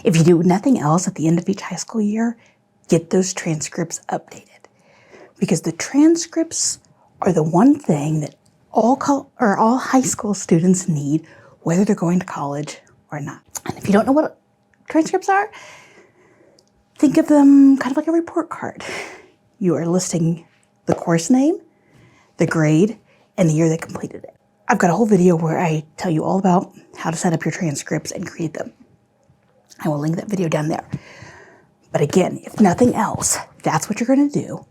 If you do nothing else at the end of each high school year, get those transcripts updated. Because the transcripts are the one thing that all high school students need, whether they're going to college or not. And if you don't know what transcripts are, think of them kind of like a report card. You are listing the course name, the grade, and the year they completed it. I've got a whole video where I tell you all about how to set up your transcripts and create them. I will link that video down there. But again, if nothing else, that's what you're going to do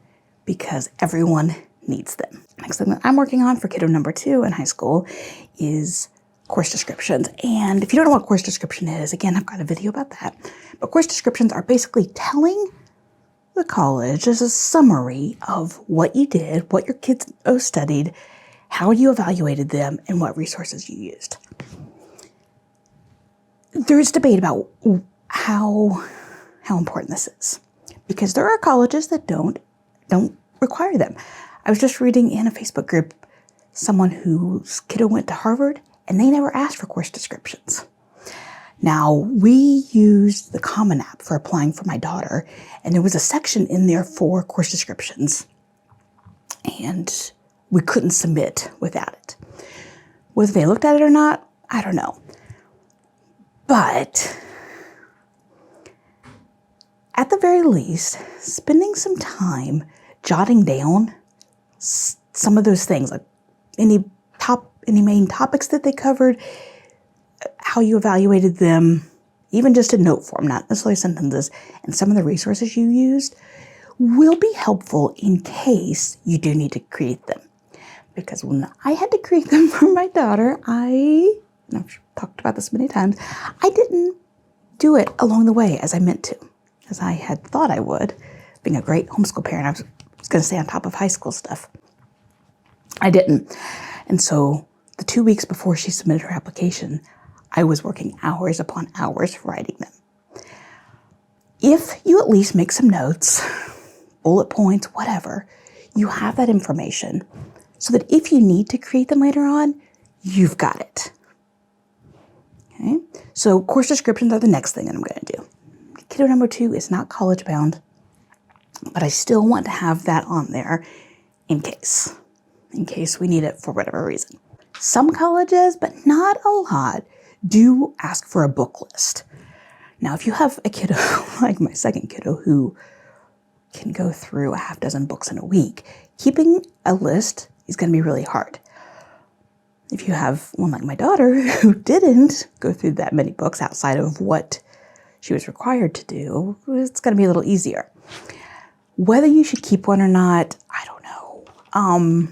because everyone needs them. Next thing that I'm working on for kiddo number 2 in high school is course descriptions. And if you don't know what course description is, again, I've got a video about that. But course descriptions are basically telling the college as a summary of what you did, what your kids studied, how you evaluated them, and what resources you used. There's debate about how important this is because there are colleges that don't require them. I was just reading in a Facebook group someone whose kiddo went to Harvard and they never asked for course descriptions. Now, we used the Common App for applying for my daughter, and there was a section in there for course descriptions, and we couldn't submit without it. Whether they looked at it or not, I don't know. But at the very least, spending some time jotting down some of those things, like any main topics that they covered, how you evaluated them, even just in note form, not necessarily sentences, and some of the resources you used will be helpful in case you do need to create them. Because when I had to create them for my daughter, and I've talked about this many times, I didn't do it along the way as I meant to, as I had thought I would. Being a great homeschool parent, I was going to stay on top of high school stuff. I didn't. And so the 2 weeks before she submitted her application, I was working hours upon hours writing them. If you at least make some notes, bullet points, whatever, you have that information so that if you need to create them later on, you've got it. Okay? So course descriptions are the next thing that I'm going to do. Kiddo number 2 is not college bound, but I still want to have that on there in case we need it for whatever reason. Some colleges, but not a lot, do ask for a book list. Now, if you have a kiddo like my second kiddo who can go through a half dozen books in a week, keeping a list is going to be really hard. If you have one like my daughter who didn't go through that many books outside of what she was required to do, it's going to be a little easier. Whether you should keep one or not, I don't know.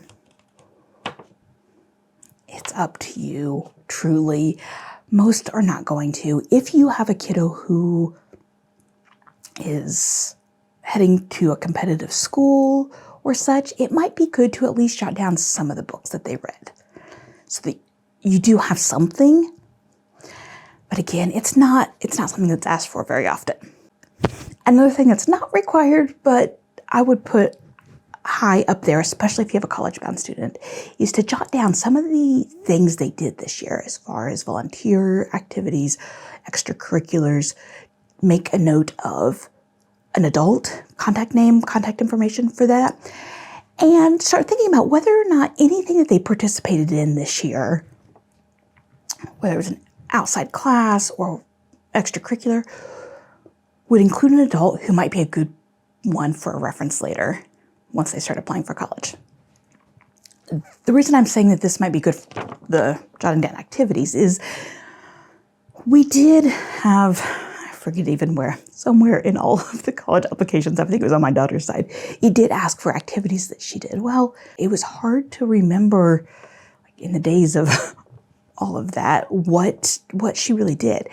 It's up to you, truly. Most are not going to. If you have a kiddo who is heading to a competitive school or such, it might be good to at least jot down some of the books that they read so that you do have something. But again, it's not something that's asked for very often. Another thing that's not required, but I would put high up there, especially if you have a college-bound student, is to jot down some of the things they did this year as far as volunteer activities, extracurriculars. Make a note of an adult, contact name, contact information for that, and start thinking about whether or not anything that they participated in this year, whether it was an outside class or extracurricular, would include an adult who might be a good one for a reference later once they start applying for college. The reason I'm saying that this might be good for the jotting down activities is we did have, I forget even where, somewhere in all of the college applications, I think it was on my daughter's side, it did ask for activities that she did. Well, it was hard to remember in the days of all of that what she really did.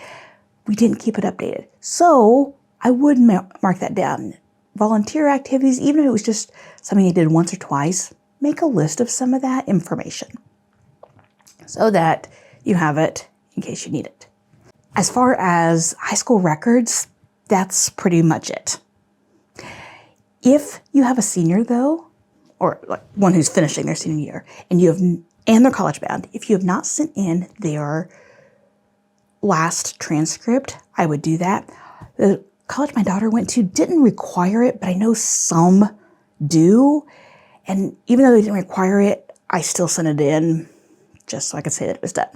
We didn't keep it updated. So I would mark that down. Volunteer activities, even if it was just something you did once or twice, make a list of some of that information so that you have it in case you need it. As far as high school records, that's pretty much it. If you have a senior though, or like one who's finishing their senior year, and they're college bound, if you have not sent in their last transcript, I would do that. The college my daughter went to didn't require it, but I know some do. And even though they didn't require it, I still sent it in just so I could say that it was done.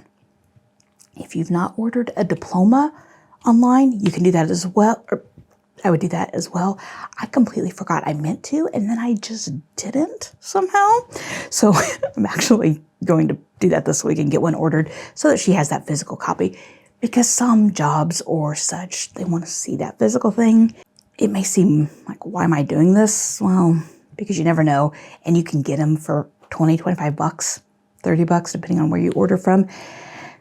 If you've not ordered a diploma online, you can do that as well. Or I would do that as well. I completely forgot I meant to, and then I just didn't somehow. So I'm actually going to do that this week and get one ordered so that she has that physical copy. Because some jobs or such, they want to see that physical thing. It may seem like, why am I doing this? Well, because you never know. And you can get them for 20, 25 bucks, 30 bucks, depending on where you order from.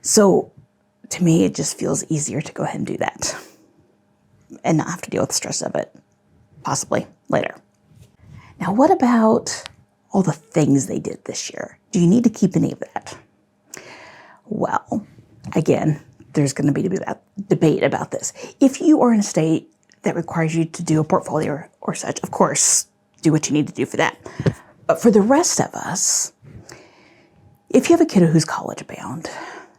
So to me, it just feels easier to go ahead and do that and not have to deal with the stress of it, possibly later. Now, what about all the things they did this year? Do you need to keep any of that? Well, again, there's going to be a debate about this. If you are in a state that requires you to do a portfolio or such, of course, do what you need to do for that. But for the rest of us, if you have a kiddo who's college bound,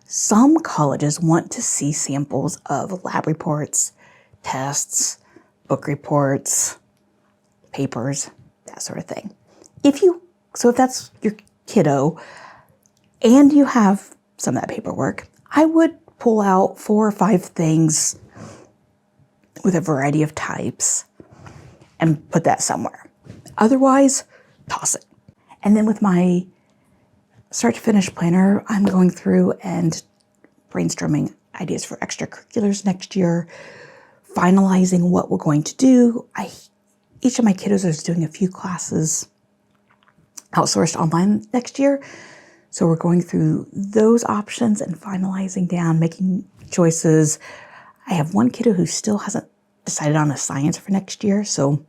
some colleges want to see samples of lab reports, tests, book reports, papers, that sort of thing. If that's your kiddo and you have some of that paperwork, I would pull out 4 or 5 things with a variety of types and put that somewhere. Otherwise, toss it. And then with my start to finish planner, I'm going through and brainstorming ideas for extracurriculars next year, finalizing what we're going to do. Each of my kiddos is doing a few classes outsourced online next year. So we're going through those options and finalizing down, making choices. I have one kiddo who still hasn't decided on a science for next year, so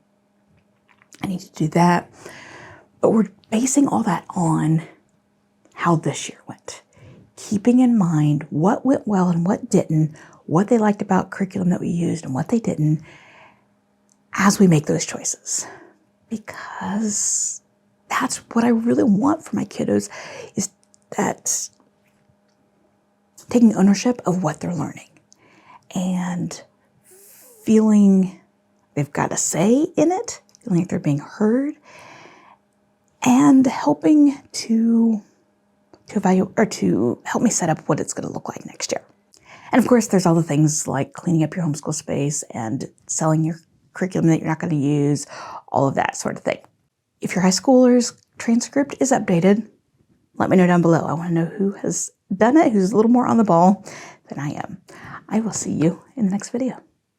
I need to do that. But we're basing all that on how this year went, keeping in mind what went well and what didn't, what they liked about curriculum that we used and what they didn't, as we make those choices. Because that's what I really want for my kiddos, is that taking ownership of what they're learning and feeling they've got a say in it, feeling like they're being heard, and helping to evaluate or to help me set up what it's going to look like next year. And of course, there's all the things like cleaning up your homeschool space and selling your curriculum that you're not going to use, all of that sort of thing. If your high schooler's transcript is updated, let me know down below. I want to know who has done it, who's a little more on the ball than I am. I will see you in the next video.